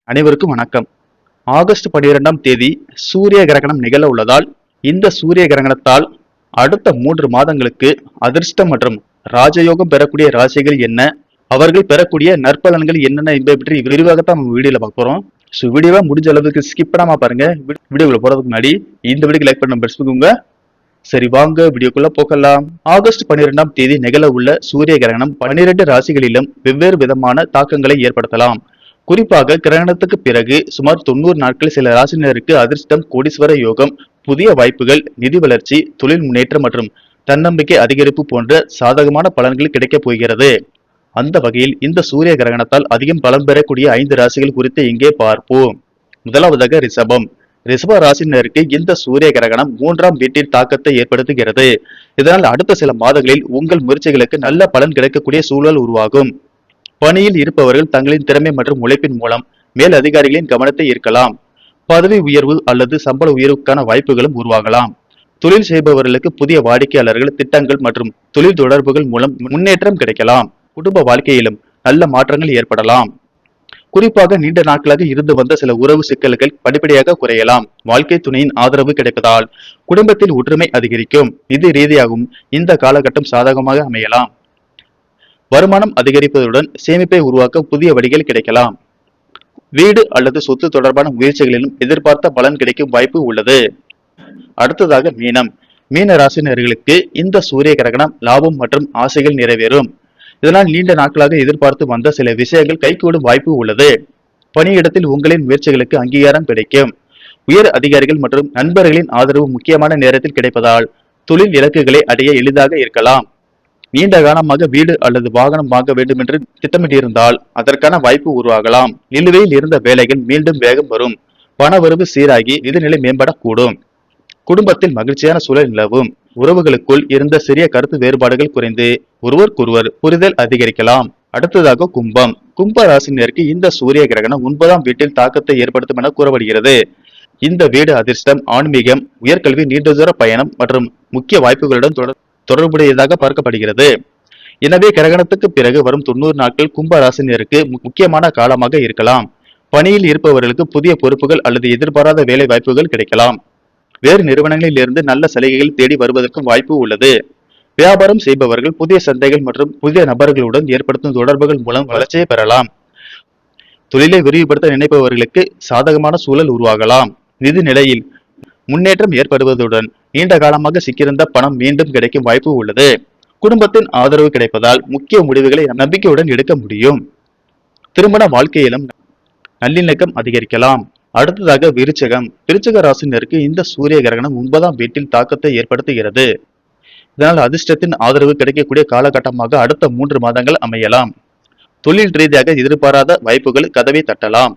அனைவருக்கும் வணக்கம். ஆகஸ்ட் 12ஆம் தேதி சூரிய கிரகணம் நிகழ உள்ளதால் இந்த சூரிய கிரகணத்தால் அடுத்த 3 மாதங்களுக்கு அதிர்ஷ்டம் மற்றும் ராஜயோகம் பெறக்கூடிய ராசிகள் என்ன, அவர்கள் பெறக்கூடிய நற்பலன்கள் என்னென்ன என்பதை பற்றி விரிவாகத்தான் நம்ம வீடியோல பார்க்க போறோம். ஸோ வீடியோவை முடிஞ்ச அளவுக்கு ஸ்கிப் பண்ணாம பாருங்க. வீடியோக்குள்ள போறதுக்கு முன்னாடி இந்த வீடியோக்கு லைக் பண்ண பெருசுக்குங்க. சரி வாங்க வீடியோக்குள்ள போகலாம். ஆகஸ்ட் 12ஆம் தேதி நிகழ உள்ள சூரிய கிரகணம் 12 ராசிகளிலும் வெவ்வேறு விதமான தாக்கங்களை ஏற்படுத்தலாம். குறிப்பாக கிரகணத்துக்கு பிறகு சுமார் 90 நாட்கள் சில ராசினருக்கு அதிர்ஷ்டம், கோடீஸ்வர யோகம், புதிய வாய்ப்புகள், நிதி வளர்ச்சி, தொழில் முன்னேற்றம் மற்றும் தன்னம்பிக்கை அதிகரிப்பு போன்ற சாதகமான பலன்கள் கிடைக்கப் போகிறது. அந்த வகையில் இந்த சூரிய கிரகணத்தால் அதிகம் பலன் பெறக்கூடிய 5 ராசிகள் குறித்து இங்கே பார்ப்போம். முதலாவதாக ரிஷபம். ரிஷப ராசினருக்கு இந்த சூரிய கிரகணம் 3ஆம் வீட்டில் தாக்கத்தை ஏற்படுத்துகிறது. இதனால் அடுத்த சில மாதங்களில் உங்கள் முயற்சிகளுக்கு நல்ல பலன் கிடைக்கக்கூடிய சூழல் உருவாகும். பணியில் இருப்பவர்கள் தங்களின் திறமை மற்றும் உழைப்பின் மூலம் மேல் அதிகாரிகளின் கவனத்தை ஈர்க்கலாம். பதவி உயர்வு அல்லது சம்பள உயர்வுக்கான வாய்ப்புகளும் உருவாகலாம். தொழில் செய்பவர்களுக்கு புதிய வாடிக்கையாளர்கள், திட்டங்கள் மற்றும் தொழில் தொடர்புகள் மூலம் முன்னேற்றம் கிடைக்கலாம். குடும்ப வாழ்க்கையிலும் நல்ல மாற்றங்கள் ஏற்படலாம். குறிப்பாக நீண்ட நாட்களாக இருந்து வந்த சில உறவு சிக்கல்கள் படிப்படியாக குறையலாம். வாழ்க்கை துணையின் ஆதரவு கிடைப்பதால் குடும்பத்தில் ஒற்றுமை அதிகரிக்கும். நிதி ரீதியாகவும் இந்த காலகட்டம் சாதகமாக அமையலாம். வருமானம் அதிகரிப்பதுடன் சேமிப்பை உருவாக்க புதிய வழிகள் கிடைக்கலாம். வீடு அல்லது சொத்து தொடர்பான முயற்சிகளிலும் எதிர்பார்த்த பலன் கிடைக்கும் வாய்ப்பு உள்ளது. அடுத்ததாக மீனம். மீன ராசினர்களுக்கு இந்த சூரிய கிரகணம் லாபம் மற்றும் ஆசைகள் நிறைவேறும். இதனால் நீண்ட நாட்களாக எதிர்பார்த்து வந்த சில விஷயங்கள் கைகூடும் வாய்ப்பு உள்ளது. பணியிடத்தில் உங்களின் முயற்சிகளுக்கு அங்கீகாரம் கிடைக்கும். உயர் அதிகாரிகள் மற்றும் நண்பர்களின் ஆதரவு முக்கியமான நேரத்தில் கிடைப்பதால் தொழில் இலக்குகளை அடைய எளிதாக இருக்கலாம். நீண்ட காலமாக வீடு அல்லது வாகனம் வாங்க வேண்டும் என்று திட்டமிட்டிருந்தால் அதற்கான வாய்ப்பு உருவாகலாம். நிலுவையில் இருந்த வேலைகள் மீண்டும் வேகம் வரும். பணவரவு சீராகி நிதிநிலை மேம்படக்கூடும். குடும்பத்தில் மகிழ்ச்சியான சூழல் நிலவும். உறவுகளுக்குள் இருந்த சிறிய கருத்து வேறுபாடுகள் குறைந்து ஒருவருக்கொருவர் புரிதல் அதிகரிக்கலாம். அடுத்ததாக கும்பம். கும்ப ராசினருக்கு இந்த சூரிய கிரகணம் 9ஆம் வீட்டில் தாக்கத்தை ஏற்படுத்தும் என கூறப்படுகிறது. இந்த வீடு அதிர்ஷ்டம், ஆன்மீகம், உயர்கல்வி, நீண்ட தூர பயணம் மற்றும் முக்கிய வாய்ப்புகளுடன் தொடர்புடையதாக பார்க்கப்படுகிறது. எனவே கிரகணத்துக்கு பிறகு வரும் 90 நாட்கள் கும்ப ராசினருக்கு முக்கியமான காலமாக இருக்கலாம். பணியில் இருப்பவர்களுக்கு புதிய பொறுப்புகள் அல்லது எதிர்பாராத வேலை வாய்ப்புகள் கிடைக்கலாம். வேறு நிறுவனங்களில் இருந்து நல்ல சலுகைகள் தேடி வருவதற்கும் வாய்ப்பு உள்ளது. வியாபாரம் செய்பவர்கள் புதிய சந்தைகள் மற்றும் புதிய நபர்களுடன் ஏற்படுத்தும் தொடர்புகள் மூலம் வளர்ச்சியை பெறலாம். தொழிலை விரிவுபடுத்த நினைப்பவர்களுக்கு சாதகமான சூழல் உருவாகலாம். நிதி நிலையில் முன்னேற்றம் ஏற்படுவதுடன் நீண்ட காலமாக சிக்கியிருந்த பணம் மீண்டும் கிடைக்கும் வாய்ப்பு உள்ளது. குடும்பத்தின் ஆதரவு கிடைப்பதால் முக்கிய முடிவுகளை நம்பிக்கையுடன் எடுக்க முடியும். திருமண வாழ்க்கையிலும் நல்லிணக்கம் அதிகரிக்கலாம். அடுத்ததாக விருச்சகம். விருச்சக ராசினருக்கு இந்த சூரிய கிரகணம் 9ஆம் வீட்டில் தாக்கத்தை ஏற்படுத்துகிறது. இதனால் அதிர்ஷ்டத்தின் ஆதரவு கிடைக்கக்கூடிய காலகட்டமாக அடுத்த 3 மாதங்கள் அமையலாம். தொழில் ரீதியாக எதிர்பாராத வாய்ப்புகள் கதவை தட்டலாம்.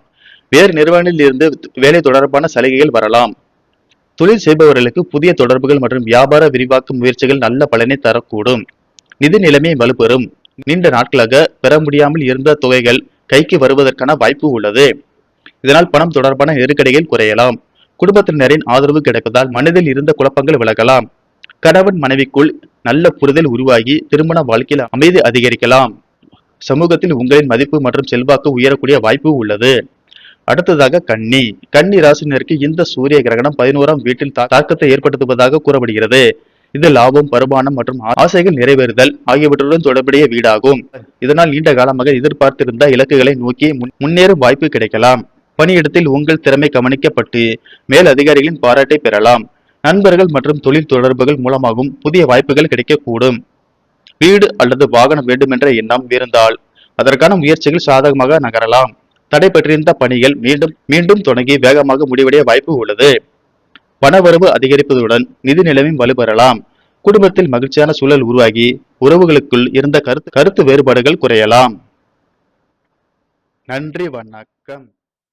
வேறு நிறுவனங்களில் இருந்து வேலை தொடர்பான சலுகைகள் வரலாம். தொழில் செய்பவர்களுக்கு புதிய தொடர்புகள் மற்றும் வியாபார விரிவாக்க முயற்சிகள் நல்ல பலனை தரக்கூடும். நிதி நிலைமை வலுப்பெறும். நீண்ட நாட்களாக பெற முடியாமல் இருந்த தொகைகள் கைக்கு வருவதற்கான வாய்ப்பு உள்ளது. இதனால் பணம் தொடர்பான நெருக்கடிகள் குறையலாம். குடும்பத்தினரின் ஆதரவு கிடைப்பதால் மனதில் இருந்த குழப்பங்கள் விலகலாம். கணவன் மனைவிக்குள் நல்ல புரிதல் உருவாகி திருமண வாழ்க்கையில் அமைதி அதிகரிக்கலாம். சமூகத்தில் உங்களின் மதிப்பு மற்றும் செல்வாக்கு உயரக்கூடிய வாய்ப்பு உள்ளது. அடுத்ததாக கன்னி. கன்னி ராசினருக்கு இந்த சூரிய கிரகணம் 11ஆம் வீட்டில் தாக்கத்தை ஏற்படுத்துவதாக கூறப்படுகிறது. இது லாபம், வருமானம் மற்றும் ஆசைகள் நிறைவேறுதல் ஆகியவற்றுடன் தொடர்புடைய வீடாகும். இதனால் நீண்ட காலமாக எதிர்பார்த்திருந்த இலக்குகளை நோக்கி முன்னேறும் வாய்ப்பு கிடைக்கலாம். பணியிடத்தில் உங்கள் திறமை கவனிக்கப்பட்டு மேல் அதிகாரிகளின் பாராட்டை பெறலாம். நண்பர்கள் மற்றும் தொழில் தொடர்புகள் மூலமாகவும் புதிய வாய்ப்புகள் கிடைக்கக்கூடும். வீடு அல்லது வாகனம் வேண்டுமென்ற எண்ணம் இருந்தால் அதற்கான முயற்சிகள் சாதகமாக நகரலாம். தடைபெற்றிருந்த பணிகள் மீண்டும் தொடங்கி வேகமாக முடிவடைய வாய்ப்பு உள்ளது. பணவரவு அதிகரிப்பதுடன் நிதி நிலைமையும் வலுப்பெறலாம். குடும்பத்தில் மகிழ்ச்சியான சூழல் உருவாகி உறவுகளுக்குள் இருந்த கருத்து வேறுபாடுகள் குறையலாம். நன்றி, வணக்கம்.